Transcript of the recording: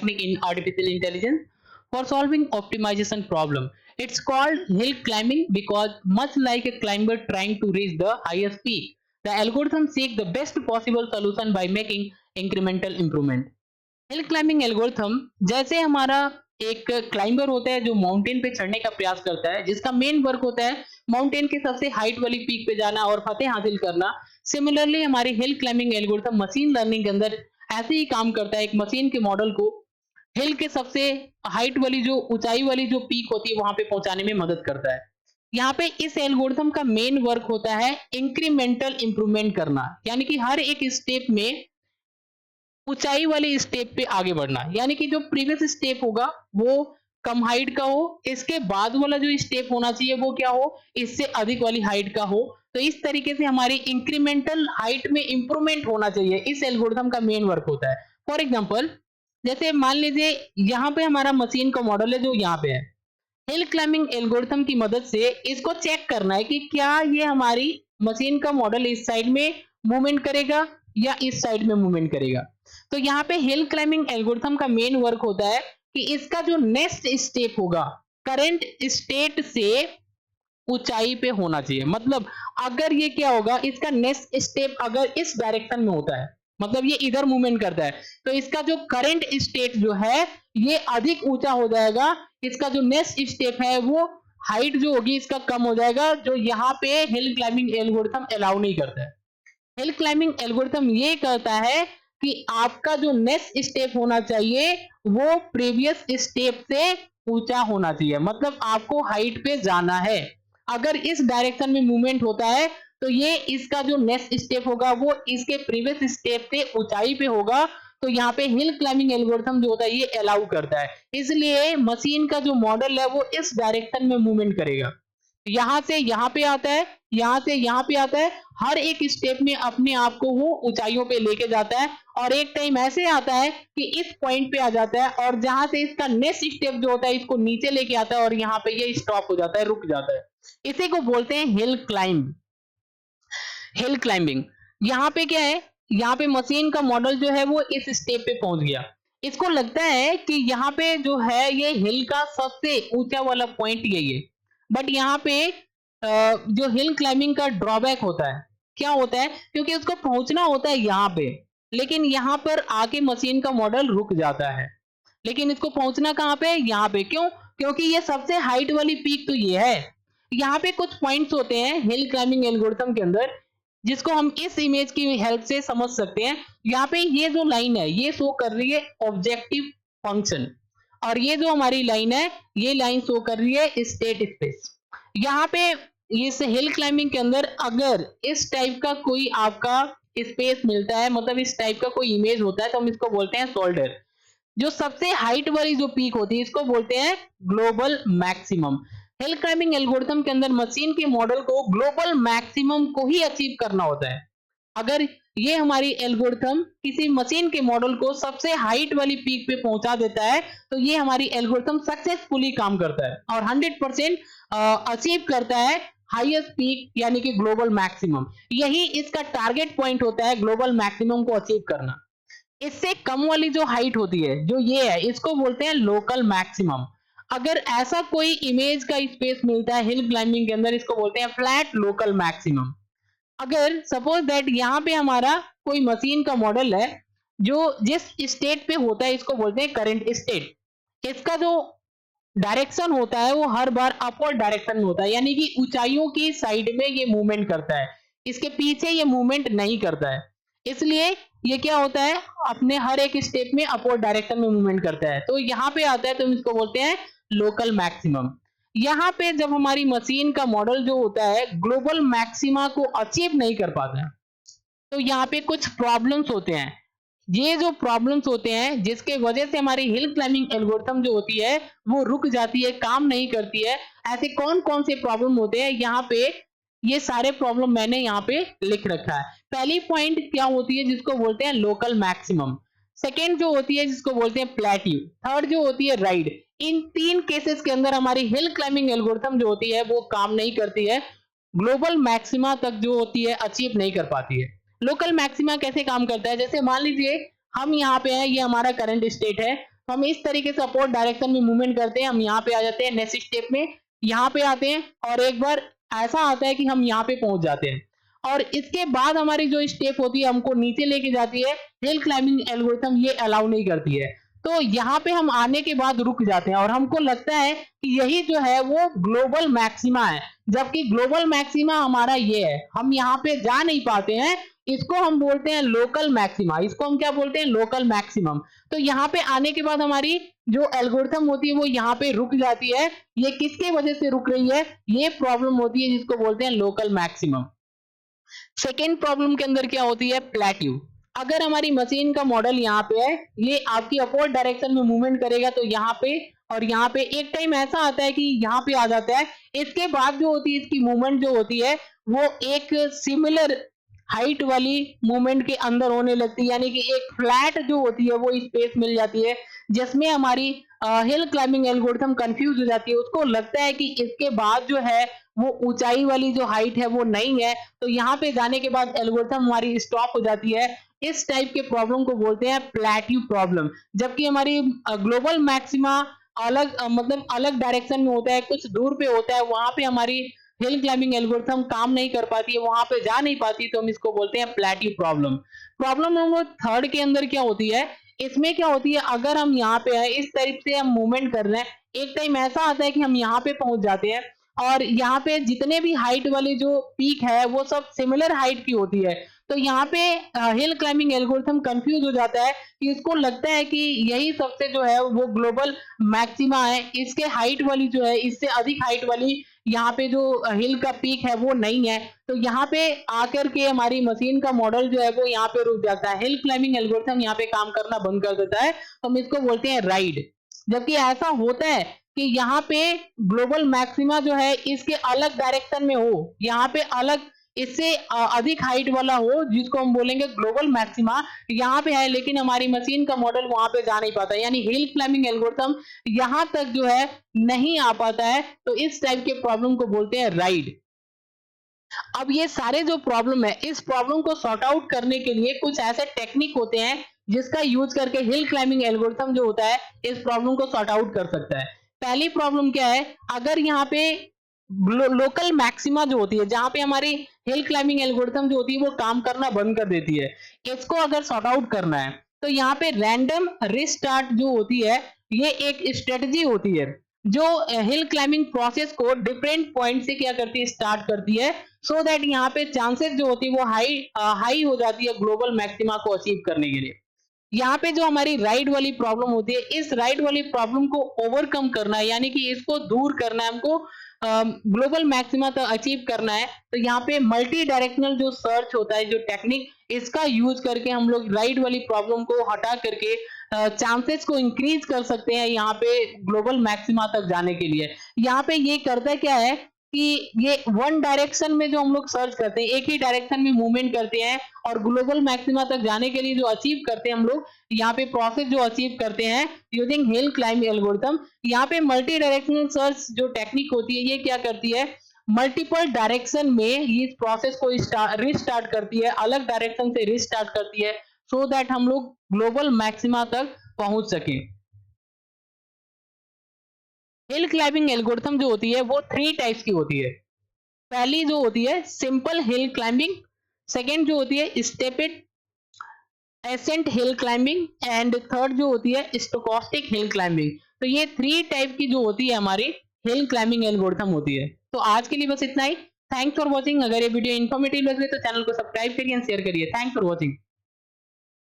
technique in artificial intelligence for solving optimization problem. It's called hill climbing because much like a climber trying to reach the highest peak, the algorithm seek the best possible solution by making incremental improvement. Hill climbing algorithm जैसे हमारा एक climber होता है जो mountain पे चढ़ने का प्रयास करता है, जिसका मेन वर्क होता है माउंटेन के सबसे हाइट वाली पीक पे जाना और फतेह हासिल करना। सिमिलरली हमारी hill climbing algorithm machine learning के अंदर ऐसे ही काम करता है, एक मशीन के मॉडल को हिल के सबसे हाइट वाली जो ऊंचाई वाली जो पीक होती है वहां पे पहुंचाने में मदद करता है। यहाँ पे इस एल्गोरिथम का मेन वर्क होता है इंक्रीमेंटल इंप्रूवमेंट करना, यानी कि हर एक स्टेप में ऊंचाई वाले स्टेप पे आगे बढ़ना, यानी कि जो प्रीवियस स्टेप होगा वो कम हाइट का हो, इसके बाद वाला जो स्टेप होना चाहिए वो क्या हो, इससे अधिक वाली हाइट का हो। तो इस तरीके से हमारी इंक्रीमेंटल हाइट में इंप्रूवमेंट होना चाहिए, इस एल्गोरिथम का मेन वर्क होता है। फॉर एग्जांपल जैसे मान लीजिए यहाँ पे हमारा मशीन का मॉडल है जो यहाँ पे है। हिल क्लाइंबिंग एल्गोरिथम की मदद से इसको चेक करना है कि क्या ये हमारी मशीन का मॉडल इस साइड में मूवमेंट करेगा या इस साइड में मूवमेंट करेगा। तो यहाँ पे हिल क्लाइंबिंग एल्गोरिथम का मेन वर्क होता है कि इसका जो नेक्स्ट स्टेप होगा करंट स्टेट से ऊंचाई पे होना चाहिए। मतलब अगर ये क्या होगा, इसका नेक्स्ट स्टेप अगर इस डायरेक्शन में होता है, मतलब ये इधर मूवमेंट करता है, तो इसका जो करंट स्टेट जो है ये अधिक ऊंचा हो जाएगा। इसका जो नेक्स्ट स्टेप है वो हाइट जो होगी इसका कम हो जाएगा, जो यहाँ पे हिल क्लाइंबिंग एल्गोरिथम अलाउ नहीं करता है। हिल क्लाइंबिंग एल्गोरिथम ये करता है कि आपका जो नेक्स्ट स्टेप होना चाहिए वो प्रीवियस स्टेप से ऊंचा होना चाहिए। मतलब आपको हाइट पे जाना है, अगर इस डायरेक्शन में मूवमेंट होता है तो ये इसका जो नेक्स्ट स्टेप होगा वो इसके प्रीवियस स्टेप से ऊंचाई पे होगा। तो यहाँ पे हिल क्लाइंबिंग एल्गोरिथम जो होता है ये अलाउ करता है, इसलिए मशीन का जो मॉडल है वो इस डायरेक्शन में मूवमेंट करेगा। यहाँ से यहाँ पे आता है, यहाँ से यहाँ पे आता है, हर एक स्टेप में अपने आप को वो ऊंचाइयों पे लेके जाता है और एक टाइम ऐसे आता है कि इस पॉइंट पे आ जाता है और जहां से इसका नेक्स्ट स्टेप जो होता है इसको नीचे लेके आता है और यहाँ पे ये स्टॉप हो जाता है, रुक जाता है। इसी को बोलते हैं हिल क्लाइंब, हिल क्लाइंबिंग। यहाँ पे क्या है, यहाँ पे मशीन का मॉडल जो है वो इस स्टेप पे पहुंच गया, इसको लगता है कि यहाँ पे जो है ये हिल का सबसे ऊंचा वाला पॉइंट यही है। बट यहाँ पे जो हिल क्लाइंबिंग का ड्रॉबैक होता है, क्या होता है, क्योंकि उसको पहुंचना होता है यहाँ पे, लेकिन यहाँ पर आके मशीन का मॉडल रुक जाता है। लेकिन इसको पहुंचना कहाँ पे, यहाँ पे। क्यों? क्योंकि ये सबसे हाइट वाली पीक तो ये है। यहाँ पे कुछ पॉइंट्स होते हैं हिल क्लाइंबिंग एल्गोरिथम के अंदर जिसको हम इस इमेज की हेल्प से समझ सकते हैं। यहाँ पे ये जो लाइन है ये शो कर रही है ऑब्जेक्टिव फंक्शन, और ये जो हमारी लाइन है ये लाइन शो कर रही है स्टेट स्पेस। यहाँ पे इस हिल क्लाइंबिंग के अंदर अगर इस टाइप का कोई आपका स्पेस मिलता है, मतलब इस टाइप का कोई इमेज होता है, तो हम इसको बोलते हैं शोल्डर। जो सबसे हाइट वाली जो पीक होती है इसको बोलते हैं global maximum. Hill climbing algorithm के अंदर मशीन के मॉडल को ग्लोबल मैक्सिमम को ही अचीव करना होता है। अगर ये हमारी एल्गोरिथम किसी मशीन के मॉडल को सबसे हाइट वाली पीक पे पहुंचा देता है तो ये हमारी एल्गोरिथम सक्सेसफुली काम करता है और 100% अचीव करता है हाईएस्ट पीक यानी कि ग्लोबल मैक्सिमम। यही इसका टारगेट पॉइंट होता है, ग्लोबल मैक्सिमम को अचीव करना। इससे कम वाली जो हाइट होती है जो ये है इसको बोलते हैं लोकल मैक्सिमम। अगर ऐसा कोई इमेज का स्पेस मिलता है हिल क्लाइंबिंग के अंदर इसको बोलते हैं फ्लैट लोकल मैक्सिमम। अगर सपोज दैट यहाँ पे हमारा कोई मशीन का मॉडल है जो जिस स्टेट पे होता है इसको बोलते हैं करंट स्टेट। इसका जो डायरेक्शन होता है वो हर बार अपवर्ड डायरेक्शन में होता है, यानी कि ऊंचाइयों की साइड में ये मूवमेंट करता है, इसके पीछे ये मूवमेंट नहीं करता है। इसलिए ये क्या होता है, अपने हर एक स्टेप में अपवर्ड डायरेक्शन में मूवमेंट करता है। तो यहाँ पे आता है तो हम इसको बोलते हैं लोकल मैक्सिमम। यहाँ पे जब हमारी मशीन का मॉडल जो होता है ग्लोबल मैक्सिमा को अचीव नहीं कर पाता है तो यहाँ पे कुछ प्रॉब्लम्स होते हैं। ये जो प्रॉब्लम्स होते हैं जिसके वजह से हमारी हिल क्लाइंबिंग एल्गोरिथम जो होती है वो रुक जाती है, काम नहीं करती है। ऐसे कौन कौन से प्रॉब्लम होते हैं, यहाँ पे ये सारे प्रॉब्लम मैंने यहाँ पे लिख रखा है। पहली पॉइंट क्या होती है जिसको बोलते हैं लोकल मैक्सिमम, सेकेंड जो होती है जिसको बोलते हैं प्लेट्यू, थर्ड जो होती है राइड। इन तीन केसेस के अंदर हमारी हिल क्लाइंबिंग एल्गोरिथम जो होती है वो काम नहीं करती है, ग्लोबल मैक्सिमा तक जो होती है अचीव नहीं कर पाती है। लोकल मैक्सिमा कैसे काम करता है, जैसे मान लीजिए हम यहाँ पे हैं, ये हमारा करंट स्टेट है, हम इस तरीके से अपवर्ड डायरेक्शन में मूवमेंट करते हैं, हम यहाँ पे आ जाते हैं नेक्स्ट स्टेप में, यहाँ पे आते हैं और एक बार ऐसा आता है कि हम यहाँ पे पहुंच जाते हैं और इसके बाद हमारी जो स्टेप होती है हमको नीचे लेके जाती है, हिल क्लाइंबिंग एल्गोरिथम ये अलाउ नहीं करती है। तो यहाँ पे हम आने के बाद रुक जाते हैं और हमको लगता है कि यही जो है वो ग्लोबल मैक्सिमा है, जबकि ग्लोबल मैक्सिमा हमारा ये है, हम यहाँ पे जा नहीं पाते हैं, इसको हम बोलते हैं लोकल मैक्सिमा, इसको हम क्या बोलते हैं, लोकल मैक्सिमम। तो यहाँ पे आने के बाद हमारी जो एल्गोरिथम होती है वो यहाँ पे रुक जाती है। ये किसके वजह से रुक रही है, ये प्रॉब्लम होती है जिसको बोलते हैं लोकल मैक्सिमम। सेकेंड प्रॉब्लम के अंदर क्या होती है, प्लेट्यू। अगर हमारी मशीन का मॉडल यहाँ पे है, ये आपकी अपवर्ड डायरेक्शन में मूवमेंट करेगा तो यहाँ पे और यहाँ पे एक टाइम ऐसा आता है कि यहाँ पे आ जाता है, इसके बाद जो होती है इसकी मूवमेंट जो होती है वो एक सिमिलर हाइट वाली मूवमेंट के अंदर होने लगती है, यानी कि एक फ्लैट जो होती है वो स्पेस मिल जाती है, जिसमें हमारी हिल क्लाइंबिंग एल्गोरिथम कंफ्यूज हो जाती है, उसको लगता है कि इसके बाद जो है वो ऊंचाई वाली जो हाइट है वो नहीं है, तो यहाँ पे जाने के बाद एल्गोरिथम हमारी स्टॉप हो जाती है। इस टाइप के प्रॉब्लम को बोलते हैं प्लेट्यू प्रॉब्लम। जबकि हमारी ग्लोबल मैक्सिमा अलग मतलब अलग डायरेक्शन में होता है, कुछ दूर पे होता है, वहां पे हमारी हिल क्लाइंबिंग एल्गोरिथम काम नहीं कर पाती है, वहां पे जा नहीं पाती, तो हम इसको बोलते हैं plateau problem. Problem number third के अंदर क्या होती है, इसमें क्या होती है, अगर हम यहाँ पे है इस तरीके से हम मूवमेंट कर रहे हैं, एक टाइम ऐसा आता है कि हम यहाँ पे पहुंच जाते हैं और यहाँ पे जितने भी हाइट वाली जो पीक है वो सब सिमिलर हाइट की होती है, तो यहाँ पे हिल क्लाइंबिंग एल्गोरिथम कंफ्यूज हो जाता है कि इसको लगता है कि यही सबसे जो है वो ग्लोबल मैक्सिमा है, इसके हाइट वाली जो है इससे अधिक हाइट वाली यहाँ पे जो हिल का पीक है वो नहीं है, तो यहाँ पे आकर के हमारी मशीन का मॉडल जो है वो यहाँ पे रुक जाता है, हिल क्लाइंबिंग एल्गोरिथम यहाँ पे काम करना बंद कर देता है, तो हम इसको बोलते हैं राइड। जबकि ऐसा होता है कि यहाँ पे ग्लोबल मैक्सिमा जो है इसके अलग डायरेक्शन में हो, यहाँ पे अलग इससे अधिक हाइट वाला हो जिसको हम बोलेंगे ग्लोबल मैक्सिमा, यहाँ पे है लेकिन हमारी मशीन का मॉडल वहां पे जा नहीं पाता, यानी हिल क्लाइंबिंग एल्गोरिथम यहाँ तक जो है नहीं आ पाता है, तो इस टाइप के प्रॉब्लम को बोलते हैं राइड। अब ये सारे जो प्रॉब्लम है, इस प्रॉब्लम को सॉर्ट आउट करने के लिए कुछ ऐसे टेक्निक होते हैं जिसका यूज करके हिल क्लाइंबिंग एल्गोरिथम जो होता है इस प्रॉब्लम को सॉर्ट आउट कर सकता है। पहली प्रॉब्लम क्या है, अगर यहाँ पे लोकल मैक्सिमा जो होती है, जहां पे हमारी हिल क्लाइंबिंग एल्गोरिथम जो होती है वो काम करना बंद कर देती है, इसको अगर सॉर्ट आउट करना है तो यहाँ पे रैंडम रिस्टार्ट जो होती है ये एक स्ट्रेटजी होती है जो हिल क्लाइंबिंग प्रोसेस को डिफरेंट पॉइंट से क्या करती है, स्टार्ट करती है, सो दैट यहाँ पे चांसेस जो होती है वो हाई हो जाती है ग्लोबल मैक्सिमा को अचीव करने के लिए। यहाँ पे जो हमारी राइड वाली प्रॉब्लम होती है, इस राइड वाली प्रॉब्लम को ओवरकम करना है, यानी कि इसको दूर करना है हमको, ग्लोबल मैक्सिमा तक अचीव करना है, तो यहाँ पे मल्टी डायरेक्शनल जो सर्च होता है, जो टेक्निक, इसका यूज करके हम लोग राइड वाली प्रॉब्लम को हटा करके चांसेस को इंक्रीज कर सकते हैं यहाँ पे ग्लोबल मैक्सिमा तक जाने के लिए। यहाँ पे ये करता क्या है कि ये वन डायरेक्शन में जो हम लोग सर्च करते हैं, एक ही डायरेक्शन में मूवमेंट करते हैं और ग्लोबल मैक्सिमा तक जाने के लिए जो अचीव करते हैं हम लोग, यहाँ पे प्रोसेस जो अचीव करते हैं यूजिंग हिल क्लाइंब एल्गोरिथम, यहाँ पे मल्टी डायरेक्शनल सर्च जो टेक्निक होती है ये क्या करती है, मल्टीपल डायरेक्शन में इस प्रोसेस को रिस्टार्ट करती है, अलग डायरेक्शन से रिस्टार्ट करती है, सो दैट हम लोग ग्लोबल मैक्सिमा तक पहुंच सके। हिल क्लाइंबिंग एल्गोरिथम जो होती है वो थ्री टाइप्स की होती है। पहली जो होती है सिंपल हिल क्लाइंबिंग, सेकेंड जो होती है stepped ascent hill climbing and third जो होती है स्टोकास्टिक हिल क्लाइंबिंग। तो ये थ्री टाइप की जो होती है हमारी हिल क्लाइंबिंग एल्गोरिथम होती है। तो आज के लिए बस इतना ही। Thanks for watching. अगर ये वीडियो इन्फॉर्मेटिव लगे तो चैनल को सब्सक्राइब करिए एंड शेयर करिए। Thanks for watching.